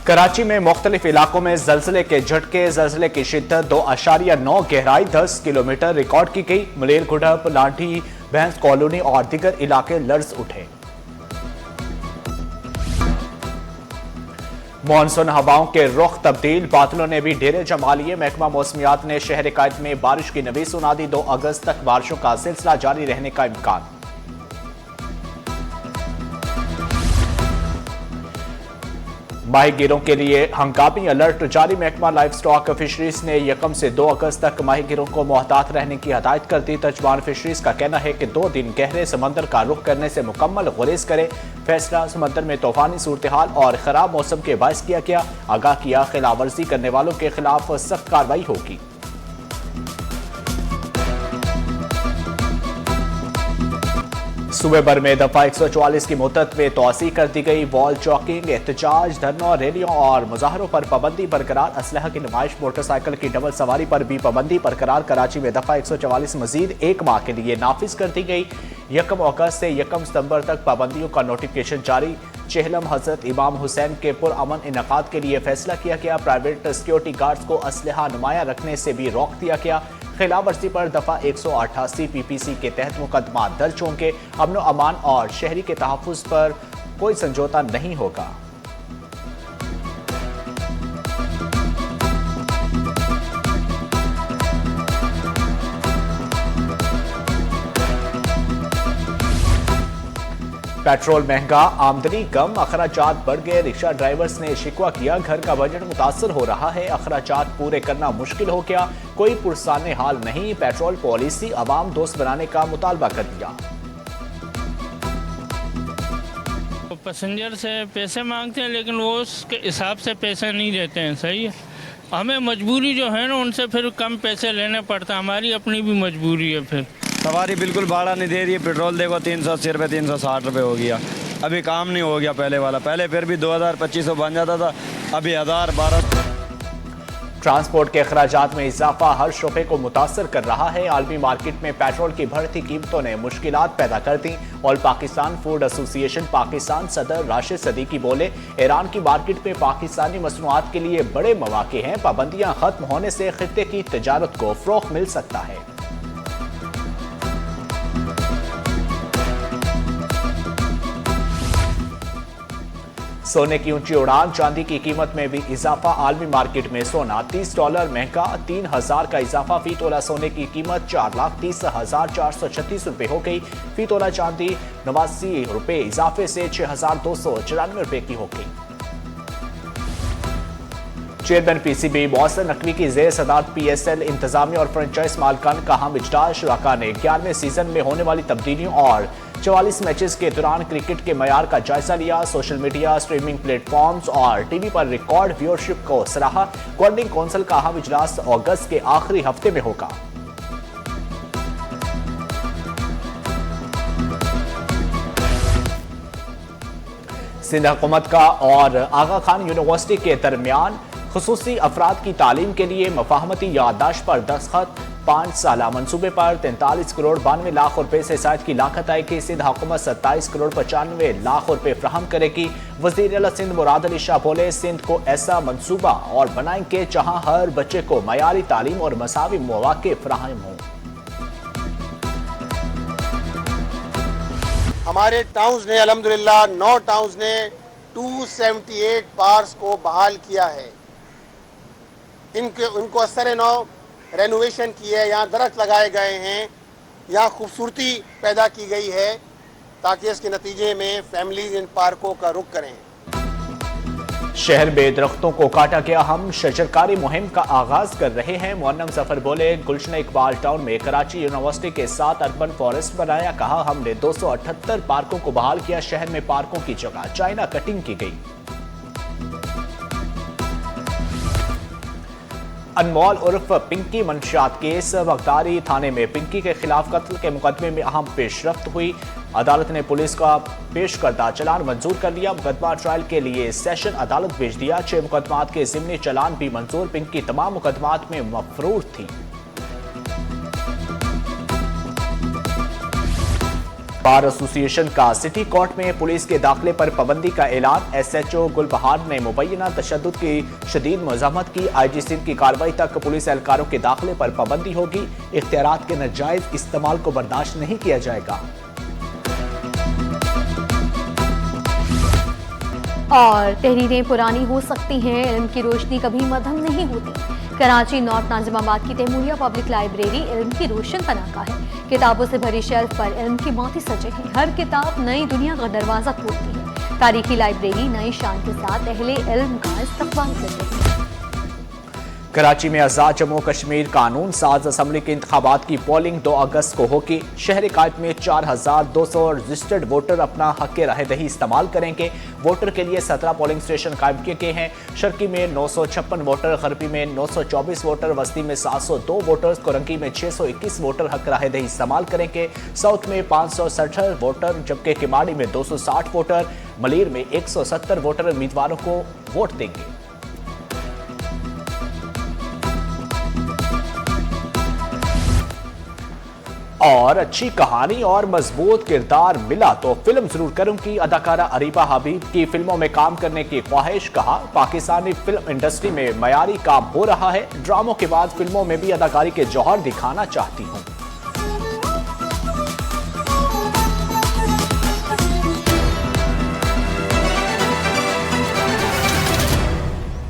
कराची में मुख्तलिफ इलाकों में जलजले के झटके, जलजले की शिद्दत 2.9 गहराई 10 किलोमीटर रिकॉर्ड की गई। मलेर गुडप, लाठी, भैंस कॉलोनी और दीगर इलाके लर्ज उठे। मानसून हवाओं के रुख तब्दील, बादलों ने भी डेरे जमा लिए। महकमा मौसमियात ने शहर कायद में बारिश की नवीस सुना दी। 2 अगस्त तक बारिशों का सिलसिला जारी रहने का इम्कान। माहीगीरों के लिए हंगामी अलर्ट जारी। महकमा लाइफ स्टॉक फिशरीज ने 1 से 2 अगस्त तक माहीगीरों को मोहतात रहने की हदायत कर दी। तर्जमान फिशरीज का कहना है कि 2 दिन गहरे समंदर का रुख करने से मुकम्मल गुरेज करें। फैसला समंदर में तूफानी सूरत हाल और खराब मौसम के बायस किया गया। आगाह किया, खिलाफ वर्जी करने वालों के खिलाफ सख्त कार्रवाई होगी। सूबे भर में दफा 144 की मुद्दत में तोसी कर दी गई। वॉल चौकिंग, एहतजाज, धरनों, रैलियों और मुजाहरों पर पाबंदी बरकरार। असलहा की नुमाइश, मोटरसाइकिल की डबल सवारी पर भी पाबंदी बरकरार। कराची में दफा 144 मजीद 1 माह के लिए नाफिज कर दी गई। 1 अगस्त से 1 सितंबर तक पाबंदियों का नोटिफिकेशन जारी। चेहलम हजरत इमाम हुसैन के पुरअमन इनकाद के लिए फैसला किया गया। प्राइवेट सिक्योरिटी गार्ड्स को असलहा नुमाया रखने से भी रोक दिया गया। खिलाफ वर्जी पर दफा 188 PPC के तहत मुकदमा दर्ज होंगे। अमन व अमान और शहरी के तहफ़्फ़ुज़ पर कोई समझौता नहीं होगा। पेट्रोल महंगा, आमदनी कम, अखराजात बढ़ गए। रिक्शा ड्राइवर्स ने शिकवा किया, घर का बजट मुतासर हो रहा है, अखराजात पूरे करना मुश्किल हो गया, कोई पुरसाने हाल नहीं। पेट्रोल पॉलिसी अवाम दोस्त बनाने का मुतालबा कर दिया। पैसेंजर से पैसे मांगते हैं लेकिन वो उसके हिसाब से पैसे नहीं देते हैं। सही है, हमें मजबूरी जो है ना उनसे फिर कम पैसे लेने पड़ते हैं। हमारी अपनी भी मजबूरी है। फिर सवारी बिल्कुल भाड़ा नहीं दे रही है। पेट्रोल देखो 380 रुपये 360 हो गया। अभी काम नहीं हो गया पहले वाला। पहले फिर भी 2000-2500 बन जाता था, अभी 1000-1200। ट्रांसपोर्ट के अखराजात में इजाफा हर शोबे को मुतासर कर रहा है। आलमी मार्केट में पेट्रोल की बढ़ती कीमतों ने मुश्किलात पैदा कर दी। All Pakistan food association Pakistan सदर राशिद सदीकी बोले, ईरान की मार्केट में पाकिस्तानी मसनूआत के लिए बड़े मौके हैं। पाबंदियां खत्म होने से खित्ते की तजारत को फ़रोग़ मिल सकता है। सोने की ऊंची उड़ान, चांदी की कीमत में भी इजाफा। आलमी मार्केट में सोना $30 महंगा, 3000 का इजाफा। फी तोला सोने की कीमत 4,30,436 रुपए हो गई। फी तोला चांदी 89 रुपए इजाफे से 6,294 रुपए की हो गई। चेयरमैन PCB मौसर नकवी की जेर सदारत PSL इंतजामिया और फ्रेंचाइज मालकान का हम इजलास। शुरका ने 11वें सीजन में होने वाली तब्दीलियों और 44 मैचेस के दौरान क्रिकेट के मयार का जायजा लिया। सोशल मीडिया, स्ट्रीमिंग प्लेटफॉर्म्स और टीवी पर रिकॉर्ड व्यूअरशिप को सराहा। गवर्निंग काउंसिल का अहम इजलास अगस्त के आखिरी हफ्ते में होगा। सिंध हुकूमत का और आगा खान यूनिवर्सिटी के दरमियान खुसूसी अफराद की तालीम के लिए मफाहमती याददाश्त पर दस्तखत। 5 साला मनसूबे पर 43 करोड़ 92 लाख रुपए से साइट की लागत आएगी। सिंध हुकूमत 27 करोड़ 95 लाख रुपए फ्राहम करेगी। वज़ीर आला सिंध मुराद अली शाह बोले, सिंध को ऐसा मनसूबा और बनाएंगे जहां हर बच्चे को मयारी तालीम और मसावी मौके फराहम हों। हमारे टाउन्स ने अल्हम्दुलिल्लाह 9 टाउन्स ने 278 पार्क्स को बहाल किया है। उनको असर नौ रेनोवेशन की है, यहाँ दरख्त लगाए गए हैं, यहाँ खूबसूरती पैदा की गई है ताकि इसके नतीजे में फैमिलीज इन पार्कों का रुख करें। शहर में दरख्तों को काटा गया, हम शजरकारी मुहिम का आगाज कर रहे हैं। मुअन्नम जफर बोले, गुलशन इकबाल टाउन में कराची यूनिवर्सिटी के साथ अर्बन फॉरेस्ट बनाया। कहा, हमने 278 पार्कों को बहाल किया। शहर में पार्कों की जगह चाइना कटिंग की गई। अनमोल उर्फ पिंकी मंशियात केस, बगदारी थाने में पिंकी के खिलाफ कत्ल के मुकदमे में अहम पेशरफ्त हुई। अदालत ने पुलिस का पेश करदा चलान मंजूर कर लिया। मुकदमा ट्रायल के लिए सेशन अदालत भेज दिया। 6 मुकदमात के जिम्नी चलान भी मंजूर। पिंकी तमाम मुकदमात में मफरूर थी। बार एसोसिएशन का सिटी कोर्ट में पुलिस के दाखिले पर पाबंदी का ऐलान। एसएचओ गुलबहार ने मुबैना तशद्दुद की शदीद मज़म्मत की। आईजी सिंध की कार्रवाई तक पुलिस एहलकारों के दाखिले पर पाबंदी होगी। इख्तियारात के नाजायज इस्तेमाल को बर्दाश्त नहीं किया जाएगा। और तहरीरें पुरानी हो सकती हैं, इल्म की रोशनी कभी मध्यम नहीं होती। कराची नॉर्थ नाजिमाबाद की तैमूरिया पब्लिक लाइब्रेरी इल्म की रोशन पनाका है। किताबों से भरी शेल्फ पर इल्म की मोती सजे हैं। हर किताब नई दुनिया का दरवाजा खोलती है। तारीखी लाइब्रेरी नई शान के साथ अहले इल्म का इस्तकबाल करती है। कराची में आज़ाद जम्मू कश्मीर कानून साज असम्बली के इंतखाबात की पोलिंग 2 अगस्त को होगी। शहर कायद में 4200 रजिस्टर्ड वोटर अपना हक राहदही इस्तेमाल करेंगे। वोटर के लिए 17 पोलिंग स्टेशन कायम किए गए हैं। शर्की में 956 वोटर, गरबी में 924 वोटर, वस्ती में 702 वोटर्स, कोरंगी में 621 वोटर हक राहदही इस्तेमाल करेंगे। साउथ में 567 वोटर, जबकि किमाड़ी में 260 वोटर, मलीर में 170 वोटर उम्मीदवारों को वोट देंगे। और अच्छी कहानी और मजबूत किरदार मिला तो फिल्म जरूर करूंगी। अदाकारा अरीबा हबीब की फिल्मों में काम करने की ख्वाहिश। कहा, पाकिस्तानी फिल्म इंडस्ट्री में मयारी काम हो रहा है। ड्रामों के बाद फिल्मों में भी अदाकारी के जौहर दिखाना चाहती हूं।